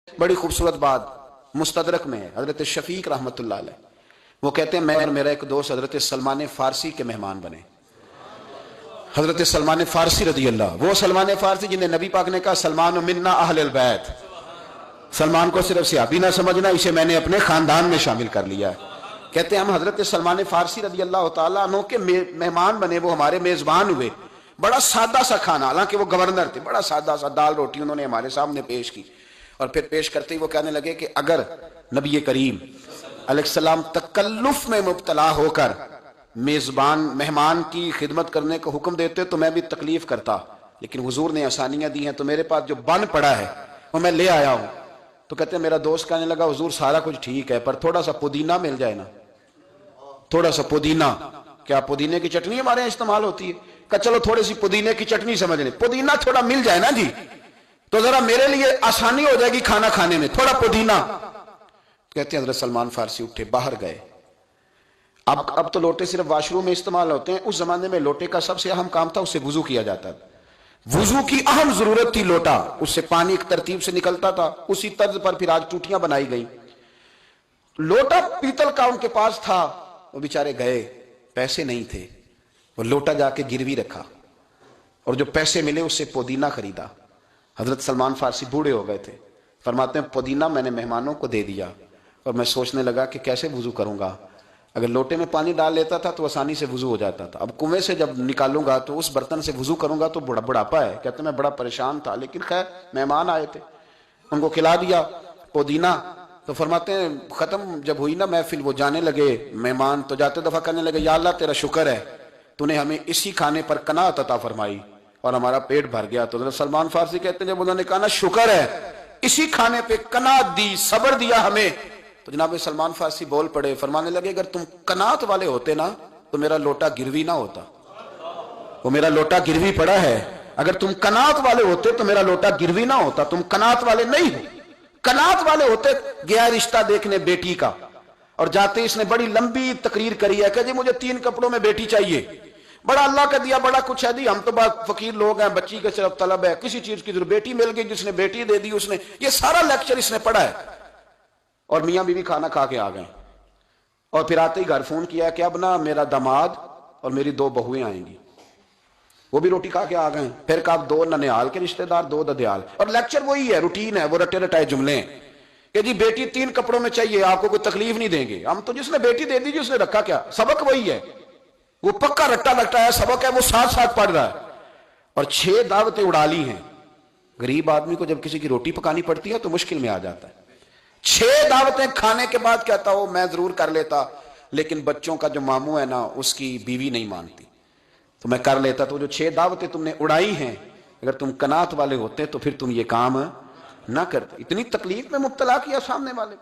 बड़ी खूबसूरत बात मुस्तदरक में है, हजरत शफीक रहमतुल्लाह अलैह वो कहते हैं मैं और मेरा एक दोस्त हजरत सलमान फारसी के मेहमान बने। हजरत सलमान फारसी रदी अल्लाह, वो सलमान फारसी जिन्हें नबी पाक ने कहा सलमान मिन्ना अहलुल बैत, सलमान को सिर्फ सिहाबी ना समझना, इसे मैंने अपने खानदान में शामिल कर लिया है। कहते हैं हम हजरत सलमान फारसी रदी अल्लाह तआला अन्हु के मेहमान बने, वो हमारे मेजबान हुए। बड़ा सादा सा खाना, हालांकि वो गवर्नर थे, बड़ा सादा सा दाल रोटी उन्होंने हमारे सामने पेश की और फिर पेश करते ही वो कहने लगे कि अगर नबी करीम अलैहिस्सलाम तकल्लुफ में मुब्तला होकर मेजबान मेहमान की खिदमत करने का हुक्म देते तो मैं भी तकलीफ करता, लेकिन हुजूर ने आसानियां दी हैं तो मेरे पास जो बन पड़ा है वो मैं ले आया हूं। तो कहते हैं मेरा दोस्त कहने लगा हुजूर सारा कुछ ठीक है पर थोड़ा सा पुदीना मिल जाए ना, थोड़ा सा पुदीना। क्या पुदीने की चटनी हमारे यहाँ इस्तेमाल होती है? कहा चलो थोड़ी सी पुदीने की चटनी समझ लें, पुदीना थोड़ा मिल जाए ना जी तो जरा मेरे लिए आसानी हो जाएगी खाना खाने में, थोड़ा पुदीना। कहते हैं हजरत सलमान फारसी उठे बाहर गए। अब तो लोटे सिर्फ वॉशरूम में इस्तेमाल होते हैं, उस जमाने में लोटे का सबसे अहम काम था, उससे वुजू किया जाता था। वुजू की अहम जरूरत थी लोटा, उससे पानी एक तरतीब से निकलता था। उसी तर्ज पर फिर आज टूटियां बनाई गई। लोटा पीतल का उनके पास था, वो बेचारे गए, पैसे नहीं थे, वो लोटा जाके गिरवी रखा और जो पैसे मिले उससे पुदीना खरीदा। हजरत सलमान फारसी बूढ़े हो गए थे, फरमाते हैं पुदीना मैंने मेहमानों को दे दिया और मैं सोचने लगा कि कैसे वुजू करूंगा। अगर लोटे में पानी डाल लेता था तो आसानी से वुजू हो जाता था, अब कुएं से जब निकालूंगा तो उस बर्तन से वुजू करूंगा तो बुढ़ापा है। कहते मैं बड़ा परेशान था, लेकिन खैर मेहमान आए थे, उनको खिला दिया पुदीना। तो फरमाते हैं खत्म जब हुई ना महफिल, वो जाने लगे मेहमान, तो जाते दफा कहने लगे या अल्लाह तेरा शुक्र है तूने हमें इसी खाने पर कनाअत अता फरमाई और हमारा पेट भर गया। तो सलमान फारसी कहते हैं जब उन्होंने कहा ना शुक्र है इसी खाने पे कनाअत दी, सब्र दिया हमें, तो जनाब सलमान फारसी बोल पड़े, फरमाने लगे अगर तुम कनाअत वाले होते ना तो मेरा लोटा गिरवी ना होता, वो मेरा लोटा गिरवी पड़ा है। अगर तुम कनाअत वाले होते तो मेरा लोटा गिरवी ना होता, तुम कनाअत वाले नहीं हो। कनाअत वाले होते, गया रिश्ता देखने बेटी का और जाते इसने बड़ी लंबी तकरीर करी है कि जी मुझे 3 कपड़ों में बेटी चाहिए, बड़ा अल्लाह का दिया बड़ा कुछ है दी, हम तो बहुत फकीर लोग हैं, बच्ची के सिर्फ तलब है, किसी चीज की जरूरत, बेटी मिल गई जिसने बेटी दे दी उसने, ये सारा लेक्चर इसने पढ़ा है। और मियां बीवी खाना खा के आ गए और फिर आते ही घर फोन किया कि अब ना मेरा दामाद और मेरी 2 बहुएं आएंगी, वो भी रोटी खा के आ गए। फिर कहा 2 ननिहाल के रिश्तेदार 2 ददियाल, और लेक्चर वही है, रूटीन है, वो रटे रटाए जुमले हैं कि जी बेटी 3 कपड़ों में चाहिए, आपको कोई तकलीफ नहीं देंगे। हम तो जिसने बेटी दे दी जी उसने रखा क्या, सबक वही है, वो पक्का रट्टा लटाया सबक है, वो साथ साथ पढ़ रहा है। और 6 दावतें उड़ा ली हैं। गरीब आदमी को जब किसी की रोटी पकानी पड़ती है तो मुश्किल में आ जाता है। 6 दावतें खाने के बाद कहता हो मैं जरूर कर लेता, लेकिन बच्चों का जो मामू है ना उसकी बीवी नहीं मानती तो मैं कर लेता। तो जो 6 दावतें तुमने उड़ाई हैं, अगर तुम कनात वाले होते तो फिर तुम ये काम ना करते। इतनी तकलीफ में मुब्तला किया सामने वाले।